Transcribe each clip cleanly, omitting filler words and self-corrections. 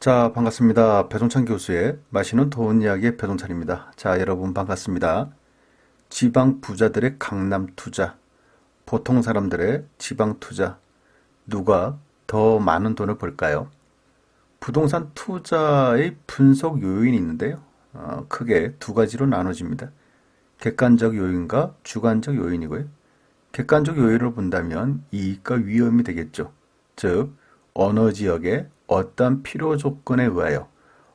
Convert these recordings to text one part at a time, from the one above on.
자, 반갑습니다. 배동찬 교수의 마시는 좋은 이야기의 배동찬입니다. 자, 여러분 반갑습니다. 지방 부자들의 강남 투자, 보통 사람들의 지방 투자, 누가 더 많은 돈을 벌까요? 부동산 투자의 분석 요인이 있는데요. 크게 두 가지로 나눠집니다. 객관적 요인과 주관적 요인이고요. 객관적 요인을 본다면 이익과 위험이 되겠죠. 즉, 어느 지역에 어떤 필요 조건에 의하여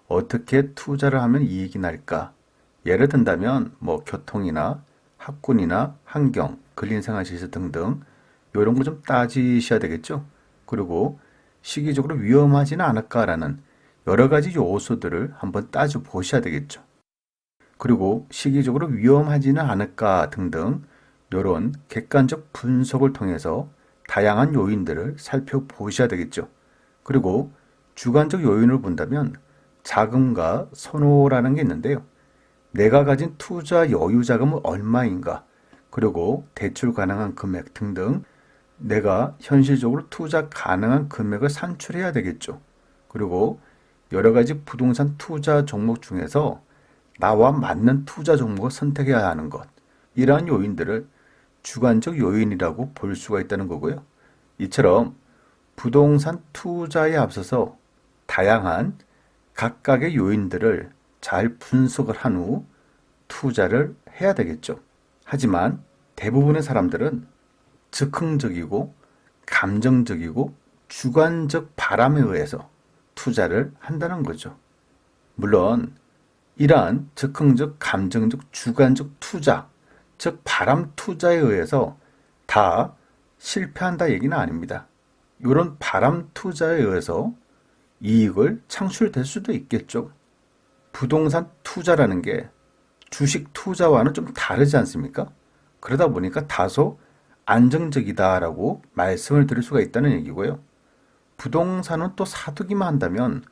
어떻게 투자를 하면 이익이 날까? 예를 든다면 교통이나 학군이나 환경, 근린생활시설 등등 이런 거 좀 따지셔야 되겠죠. 그리고 시기적으로 위험하지는 않을까라는 여러 가지 요소들을 한번 따져 보셔야 되겠죠. 그리고 시기적으로 위험하지는 않을까 등등 이런 객관적 분석을 통해서 다양한 요인들을 살펴보셔야 되겠죠. 그리고 주관적 요인을 본다면 자금과 선호라는 게 있는데요. 내가 가진 투자 여유 자금은 얼마인가, 그리고 대출 가능한 금액 등등 내가 현실적으로 투자 가능한 금액을 산출해야 되겠죠. 그리고 여러 가지 부동산 투자 종목 중에서 나와 맞는 투자 종목을 선택해야 하는 것, 이러한 요인들을 주관적 요인이라고 볼 수가 있다는 거고요. 이처럼 부동산 투자에 앞서서 다양한 각각의 요인들을 잘 분석을 한 후 투자를 해야 되겠죠. 하지만 대부분의 사람들은 즉흥적이고 감정적이고 주관적 바람에 의해서 투자를 한다는 거죠. 물론 이러한 즉흥적, 감정적, 주관적 투자, 즉 바람 투자에 의해서 다 실패한다 얘기는 아닙니다. 이런 바람 투자에 의해서 이익을 창출될 수도 있겠죠. 부동산 투자라는 게 주식 투자와는 좀 다르지 않습니까? 그러다 보니까 다소 안정적이다라고 말씀을 드릴 수가 있다는 얘기고요. 부동산은 또 사두기만 한다면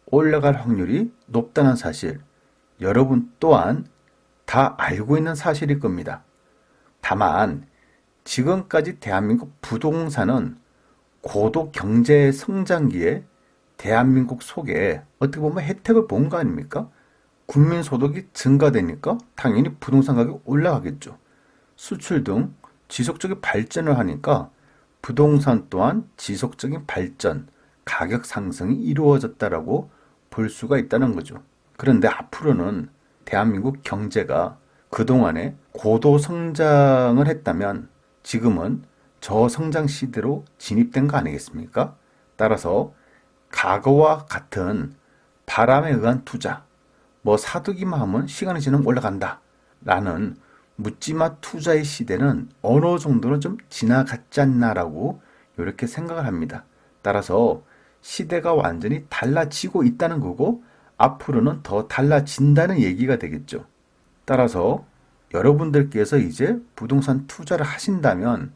올라갈 확률이 높다는 사실, 여러분 또한 다 알고 있는 사실일 겁니다. 다만 지금까지 대한민국 부동산은 고도 경제 성장기에 대한민국 속에 어떻게 보면 혜택을 본 거 아닙니까? 국민소득이 증가되니까 당연히 부동산 가격이 올라가겠죠. 수출 등 지속적인 발전을 하니까 부동산 또한 지속적인 발전, 가격 상승이 이루어졌다라고 볼 수가 있다는 거죠. 그런데 앞으로는 대한민국 경제가 그동안에 고도 성장을 했다면 지금은 저성장 시대로 진입된 거 아니겠습니까? 따라서 과거와 같은 바람에 의한 투자, 사두기만 하면 시간이 지나면 올라간다 라는 묻지마 투자의 시대는 어느 정도는 좀 지나갔지 않나라고 이렇게 생각을 합니다. 따라서 시대가 완전히 달라지고 있다는 거고 앞으로는 더 달라진다는 얘기가 되겠죠. 따라서 여러분들께서 이제 부동산 투자를 하신다면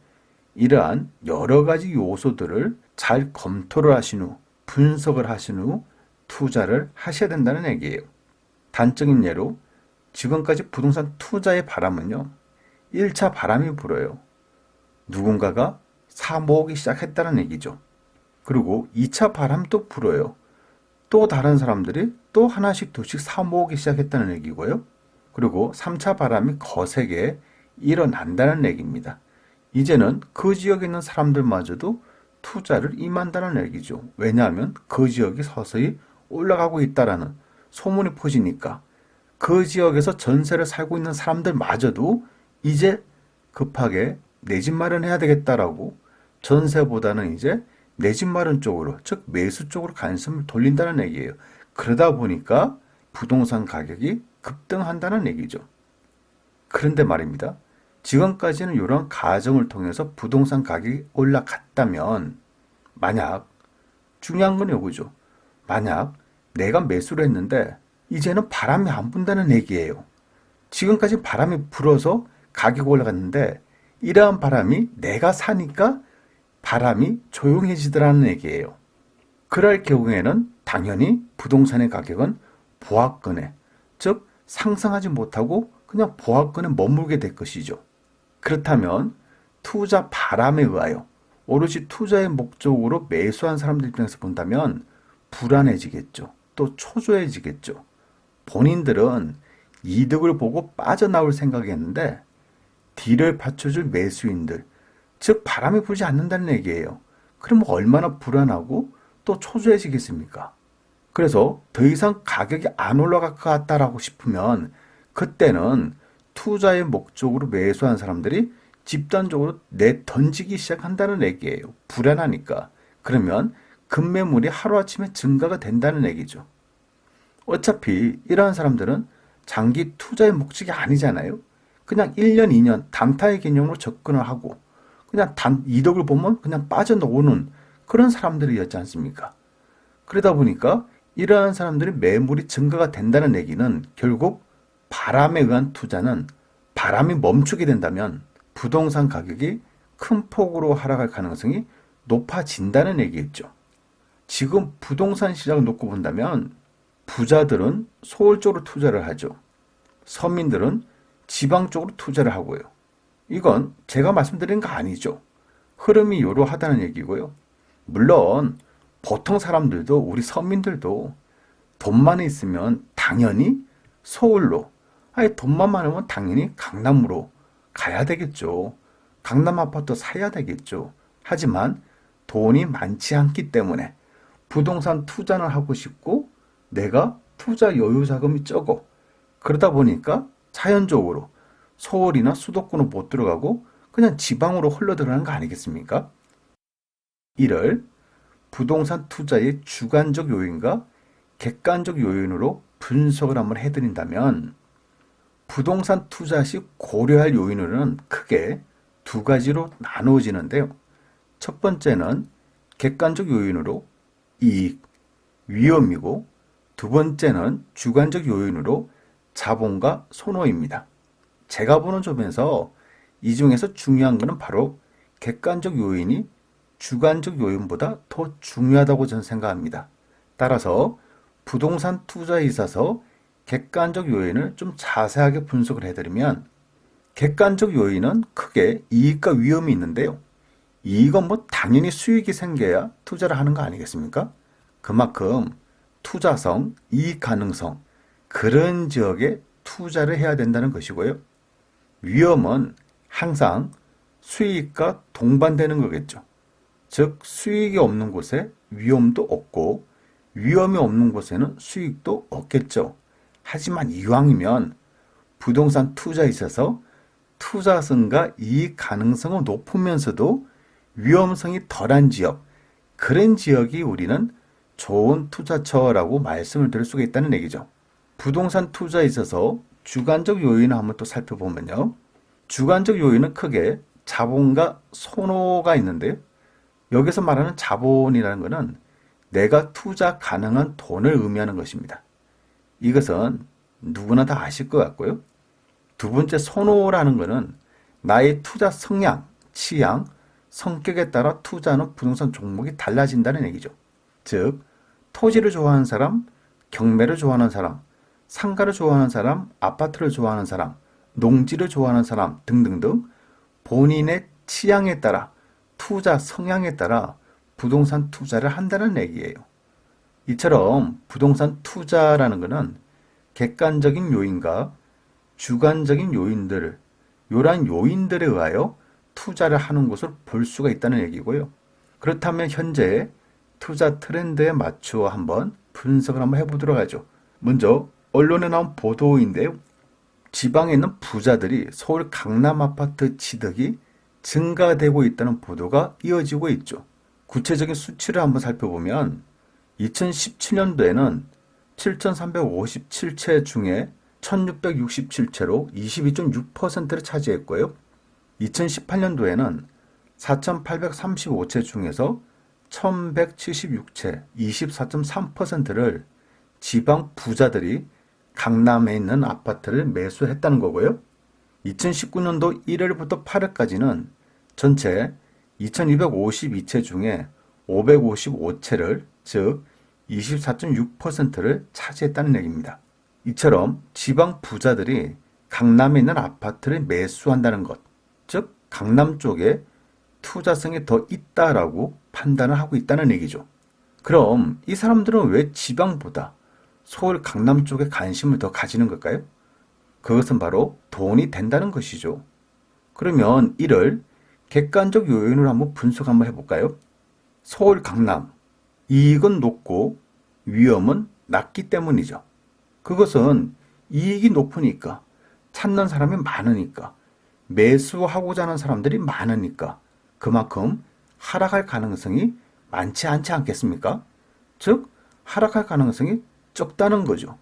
이러한 여러 가지 요소들을 잘 검토를 하신 후, 분석을 하신 후 투자를 하셔야 된다는 얘기예요. 단적인 예로 지금까지 부동산 투자의 바람은요, 1차 바람이 불어요. 누군가가 사 모으기 시작했다는 얘기죠. 그리고 2차 바람도 불어요. 또 다른 사람들이 또 하나씩 두씩 사 모으기 시작했다는 얘기고요. 그리고 3차 바람이 거세게 일어난다는 얘기입니다. 이제는 그 지역에 있는 사람들마저도 투자를 임한다는 얘기죠. 왜냐하면 그 지역이 서서히 올라가고 있다라는 소문이 퍼지니까 그 지역에서 전세를 살고 있는 사람들마저도 이제 급하게 내 집 마련해야 되겠다라고 전세보다는 이제 내 집 마련 쪽으로, 즉 매수 쪽으로 관심을 돌린다는 얘기예요. 그러다 보니까 부동산 가격이 급등한다는 얘기죠. 그런데 말입니다. 지금까지는 이런 가정을 통해서 부동산 가격이 올라갔다면 만약 중요한 건 이거죠. 만약 내가 매수를 했는데 이제는 바람이 안 분다는 얘기예요. 지금까지 바람이 불어서 가격이 올라갔는데 이러한 바람이 내가 사니까 바람이 조용해지더라는 얘기예요. 그럴 경우에는 당연히 부동산의 가격은 보합권에, 즉 상승하지 못하고 그냥 보합권에 머물게 될 것이죠. 그렇다면 투자 바람에 의하여 오롯이 투자의 목적으로 매수한 사람들 입장에서 본다면 불안해지겠죠. 또 초조해지겠죠. 본인들은 이득을 보고 빠져나올 생각이었는데 뒤를 받쳐줄 매수인들, 즉 바람이 불지 않는다는 얘기예요. 그럼 얼마나 불안하고 또 초조해지겠습니까? 그래서 더 이상 가격이 안 올라갈 것 같다라고 싶으면 그때는 투자의 목적으로 매수한 사람들이 집단적으로 내던지기 시작한다는 얘기예요. 불안하니까. 그러면 급매물이 하루아침에 증가가 된다는 얘기죠. 어차피 이러한 사람들은 장기 투자의 목적이 아니잖아요. 그냥 1년, 2년 단타의 개념으로 접근을 하고 그냥 이득을 보면 그냥 빠져나오는 그런 사람들이었지 않습니까? 그러다 보니까 이러한 사람들이 매물이 증가가 된다는 얘기는 결국 바람에 의한 투자는 바람이 멈추게 된다면 부동산 가격이 큰 폭으로 하락할 가능성이 높아진다는 얘기겠죠. 지금 부동산 시장을 놓고 본다면 부자들은 서울 쪽으로 투자를 하죠. 서민들은 지방 쪽으로 투자를 하고요. 이건 제가 말씀드린 거 아니죠. 흐름이 이러하다는 얘기고요. 물론 보통 사람들도 우리 서민들도 돈만 있으면 당연히 서울로, 아니 돈만 많으면 당연히 강남으로 가야 되겠죠. 강남 아파트 사야 되겠죠. 하지만 돈이 많지 않기 때문에 부동산 투자는 하고 싶고 내가 투자 여유 자금이 적어. 그러다 보니까 자연적으로 서울이나 수도권은 못 들어가고 그냥 지방으로 흘러 들어가는 거 아니겠습니까? 이를 부동산 투자의 주관적 요인과 객관적 요인으로 분석을 한번 해드린다면 부동산 투자 시 고려할 요인으로는 크게 두 가지로 나누어지는데요. 첫 번째는 객관적 요인으로 이익, 위험이고 두 번째는 주관적 요인으로 자본과 선호입니다. 제가 보는 점에서 이 중에서 중요한 것은 바로 객관적 요인이 주관적 요인보다 더 중요하다고 저는 생각합니다. 따라서 부동산 투자에 있어서 객관적 요인을 좀 자세하게 분석을 해드리면 객관적 요인은 크게 이익과 위험이 있는데요. 이익은 당연히 수익이 생겨야 투자를 하는 거 아니겠습니까? 그만큼 투자성, 이익 가능성, 그런 지역에 투자를 해야 된다는 것이고요. 위험은 항상 수익과 동반되는 거겠죠. 즉 수익이 없는 곳에 위험도 없고 위험이 없는 곳에는 수익도 없겠죠. 하지만 이왕이면 부동산 투자에 있어서 투자성과 이익 가능성은 높으면서도 위험성이 덜한 지역, 그런 지역이 우리는 좋은 투자처라고 말씀을 드릴 수가 있다는 얘기죠. 부동산 투자에 있어서 주관적 요인을 한번 또 살펴보면요. 주관적 요인은 크게 자본과 선호가 있는데요. 여기서 말하는 자본이라는 것은 내가 투자 가능한 돈을 의미하는 것입니다. 이것은 누구나 다 아실 것 같고요. 두 번째 선호라는 것은 나의 투자 성향, 취향, 성격에 따라 투자하는 부동산 종목이 달라진다는 얘기죠. 즉, 토지를 좋아하는 사람, 경매를 좋아하는 사람, 상가를 좋아하는 사람, 아파트를 좋아하는 사람, 농지를 좋아하는 사람 등등등 본인의 취향에 따라 투자 성향에 따라 부동산 투자를 한다는 얘기예요. 이처럼 부동산 투자라는 것은 객관적인 요인과 주관적인 요인들, 이러한 요인들에 의하여 투자를 하는 것을 볼 수가 있다는 얘기고요. 그렇다면 현재 투자 트렌드에 맞추어 한번 분석을 한번 해보도록 하죠. 먼저 언론에 나온 보도인데요. 지방에 있는 부자들이 서울 강남 아파트 취득이 증가되고 있다는 보도가 이어지고 있죠. 구체적인 수치를 한번 살펴보면 2017년도에는 7,357채 중에 1,667채로 22.6%를 차지했고요. 2018년도에는 4,835채 중에서 1,176채, 24.3%를 지방 부자들이 강남에 있는 아파트를 매수했다는 거고요. 2019년도 1월부터 8월까지는 전체 2,252채 중에 555채를, 즉 24.6%를 차지했다는 얘기입니다. 이처럼 지방 부자들이 강남에 있는 아파트를 매수한다는 것, 즉 강남 쪽에 투자성이 더 있다라고 판단을 하고 있다는 얘기죠. 그럼 이 사람들은 왜 지방보다 서울 강남 쪽에 관심을 더 가지는 걸까요? 그것은 바로 돈이 된다는 것이죠. 그러면 이를 객관적 요인으로 한번 분석 한번 해볼까요? 서울 강남, 이익은 높고 위험은 낮기 때문이죠. 그것은 이익이 높으니까, 찾는 사람이 많으니까, 매수하고자 하는 사람들이 많으니까 그만큼 하락할 가능성이 많지 않지 않겠습니까? 즉, 하락할 가능성이 적다는 거죠.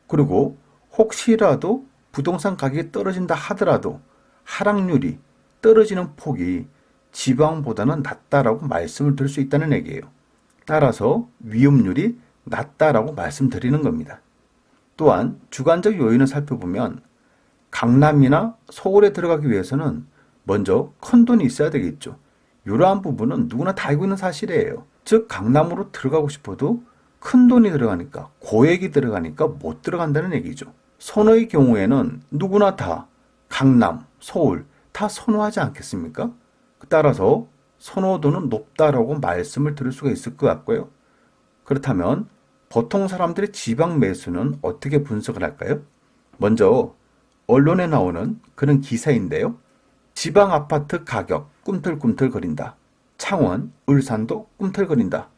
그리고 혹시라도 부동산 가격이 떨어진다 하더라도 하락률이 떨어지는 폭이 지방보다는 낮다라고 말씀을 드릴 수 있다는 얘기예요. 따라서 위험률이 낮다라고 말씀드리는 겁니다. 또한 주관적 요인을 살펴보면 강남이나 서울에 들어가기 위해서는 먼저 큰 돈이 있어야 되겠죠. 이러한 부분은 누구나 다 알고 있는 사실이에요. 즉 강남으로 들어가고 싶어도 큰 돈이 들어가니까, 고액이 들어가니까 못 들어간다는 얘기죠. 선호의 경우에는 누구나 다 강남, 서울 다 선호하지 않겠습니까? 따라서 선호도는 높다라고 말씀을 드릴 수가 있을 것 같고요. 그렇다면 보통 사람들의 지방 매수는 어떻게 분석을 할까요? 먼저 언론에 나오는 그런 기사인데요. 지방 아파트 가격 꿈틀꿈틀거린다. 창원, 울산도 꿈틀거린다.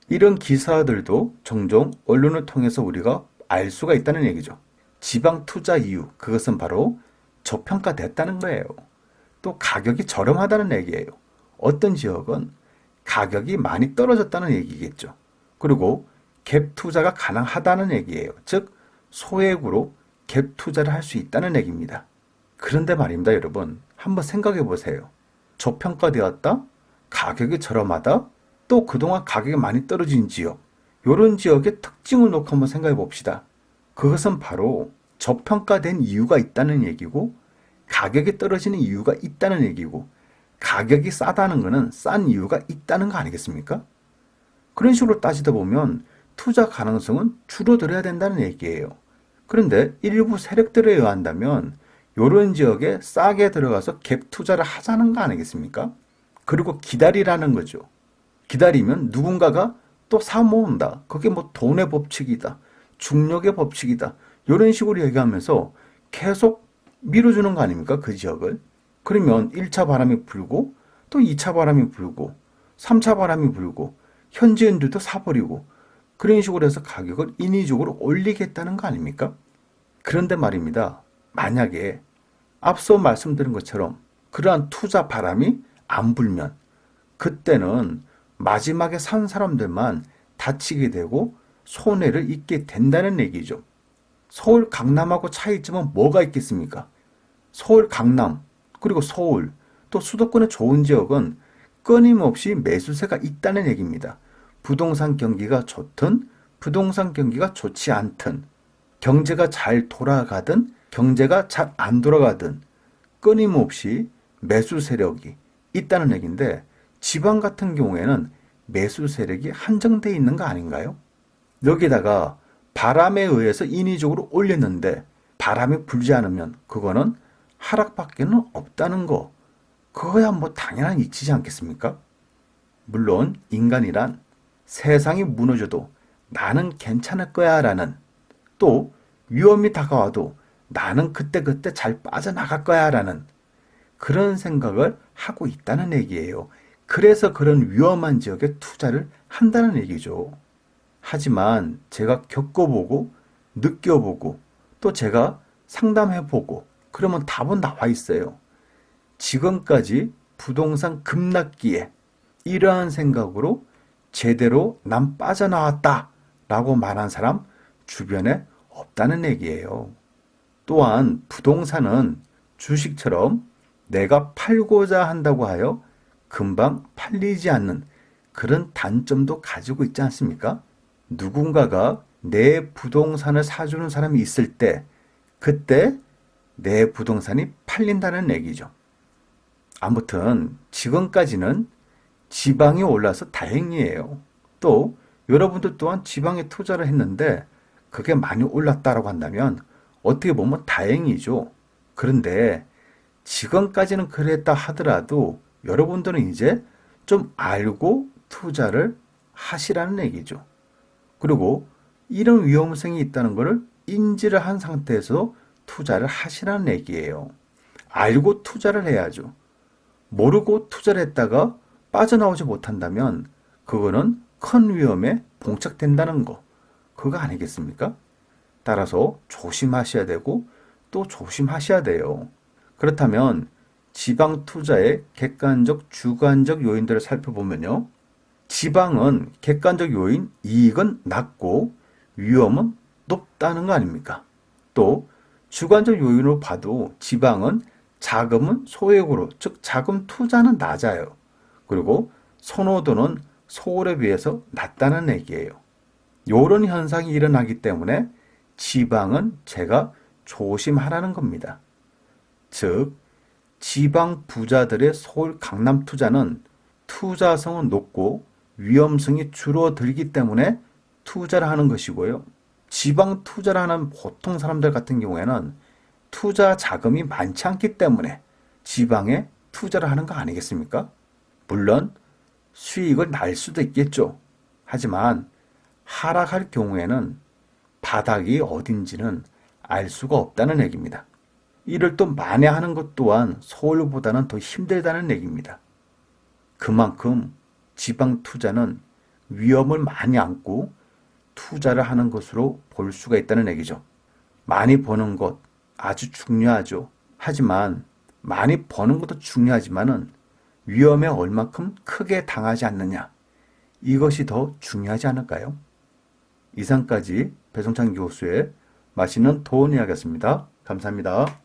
이런 기사들도 종종 언론을 통해서 우리가 알 수가 있다는 얘기죠. 지방 투자 이유, 그것은 바로 저평가됐다는 거예요. 또 가격이 저렴하다는 얘기예요. 어떤 지역은 가격이 많이 떨어졌다는 얘기겠죠. 그리고 갭 투자가 가능하다는 얘기예요. 즉 소액으로 갭 투자를 할 수 있다는 얘기입니다. 그런데 말입니다, 여러분. 한번 생각해 보세요. 저평가되었다? 가격이 저렴하다? 또 그동안 가격이 많이 떨어진 지역, 이런 지역의 특징을 놓고 한번 생각해 봅시다. 그것은 바로 저평가된 이유가 있다는 얘기고, 가격이 떨어지는 이유가 있다는 얘기고, 가격이 싸다는 것은 싼 이유가 있다는 거 아니겠습니까? 그런 식으로 따지다 보면 투자 가능성은 줄어들어야 된다는 얘기예요. 그런데 일부 세력들에 의한다면 이런 지역에 싸게 들어가서 갭 투자를 하자는 거 아니겠습니까? 그리고 기다리라는 거죠. 기다리면 누군가가 또 사모은다. 그게 뭐 돈의 법칙이다. 중력의 법칙이다. 이런 식으로 얘기하면서 계속 밀어주는 거 아닙니까? 그 지역을. 그러면 1차 바람이 불고 또 2차 바람이 불고 3차 바람이 불고 현지인들도 사버리고 그런 식으로 해서 가격을 인위적으로 올리겠다는 거 아닙니까? 그런데 말입니다. 만약에 앞서 말씀드린 것처럼 그러한 투자 바람이 안 불면 그때는 마지막에 산 사람들만 다치게 되고 손해를 입게 된다는 얘기죠. 서울 강남하고 차이점은 뭐가 있겠습니까? 서울 강남 그리고 서울 또 수도권의 좋은 지역은 끊임없이 매수세가 있다는 얘기입니다. 부동산 경기가 좋든 부동산 경기가 좋지 않든 경제가 잘 돌아가든 경제가 잘 안 돌아가든 끊임없이 매수 세력이 있다는 얘기인데 지방 같은 경우에는 매수 세력이 한정되어 있는 거 아닌가요? 여기다가 바람에 의해서 인위적으로 올렸는데 바람이 불지 않으면 그거는 하락밖에는 없다는 거. 그거야 뭐 당연한 이치지 않겠습니까? 물론 인간이란 세상이 무너져도 나는 괜찮을 거야 라는 또 위험이 다가와도 나는 그때그때 잘 빠져나갈 거야 라는 그런 생각을 하고 있다는 얘기예요. 그래서 그런 위험한 지역에 투자를 한다는 얘기죠. 하지만 제가 겪어보고 느껴보고 또 제가 상담해보고 그러면 답은 나와 있어요. 지금까지 부동산 급락기에 이러한 생각으로 제대로 난 빠져나왔다 라고 말한 사람 주변에 없다는 얘기예요. 또한 부동산은 주식처럼 내가 팔고자 한다고 하여 금방 팔리지 않는 그런 단점도 가지고 있지 않습니까? 누군가가 내 부동산을 사주는 사람이 있을 때 그때 내 부동산이 팔린다는 얘기죠. 아무튼 지금까지는 지방이 올라서 다행이에요. 또 여러분들 또한 지방에 투자를 했는데 그게 많이 올랐다고 한다면 어떻게 보면 다행이죠. 그런데 지금까지는 그랬다 하더라도 여러분들은 이제 좀 알고 투자를 하시라는 얘기죠. 그리고 이런 위험성이 있다는 것을 인지를 한 상태에서 투자를 하시라는 얘기예요. 알고 투자를 해야죠. 모르고 투자를 했다가 빠져나오지 못한다면 그거는 큰 위험에 봉착된다는 거, 그거 아니겠습니까? 따라서 조심하셔야 되고 또 조심하셔야 돼요. 그렇다면 지방 투자의 객관적, 주관적 요인들을 살펴보면요. 지방은 객관적 요인, 이익은 낮고 위험은 높다는 거 아닙니까? 또 주관적 요인으로 봐도 지방은 자금은 소액으로, 즉 자금 투자는 낮아요. 그리고 선호도는 서울에 비해서 낮다는 얘기예요. 이런 현상이 일어나기 때문에 지방은 제가 조심하라는 겁니다. 즉 지방 부자들의 서울 강남 투자는 투자성은 높고 위험성이 줄어들기 때문에 투자를 하는 것이고요. 지방 투자를 하는 보통 사람들 같은 경우에는 투자 자금이 많지 않기 때문에 지방에 투자를 하는 거 아니겠습니까? 물론 수익을 날 수도 있겠죠. 하지만 하락할 경우에는 바닥이 어딘지는 알 수가 없다는 얘기입니다. 이를 또 만회하는 것 또한 서울보다는 더 힘들다는 얘기입니다. 그만큼 지방 투자는 위험을 많이 안고 투자를 하는 것으로 볼 수가 있다는 얘기죠. 많이 버는 것 아주 중요하죠. 하지만 많이 버는 것도 중요하지만은 위험에 얼마큼 크게 당하지 않느냐, 이것이 더 중요하지 않을까요? 이상까지 배종찬 교수의 맛있는 도움 이야기였습니다. 감사합니다.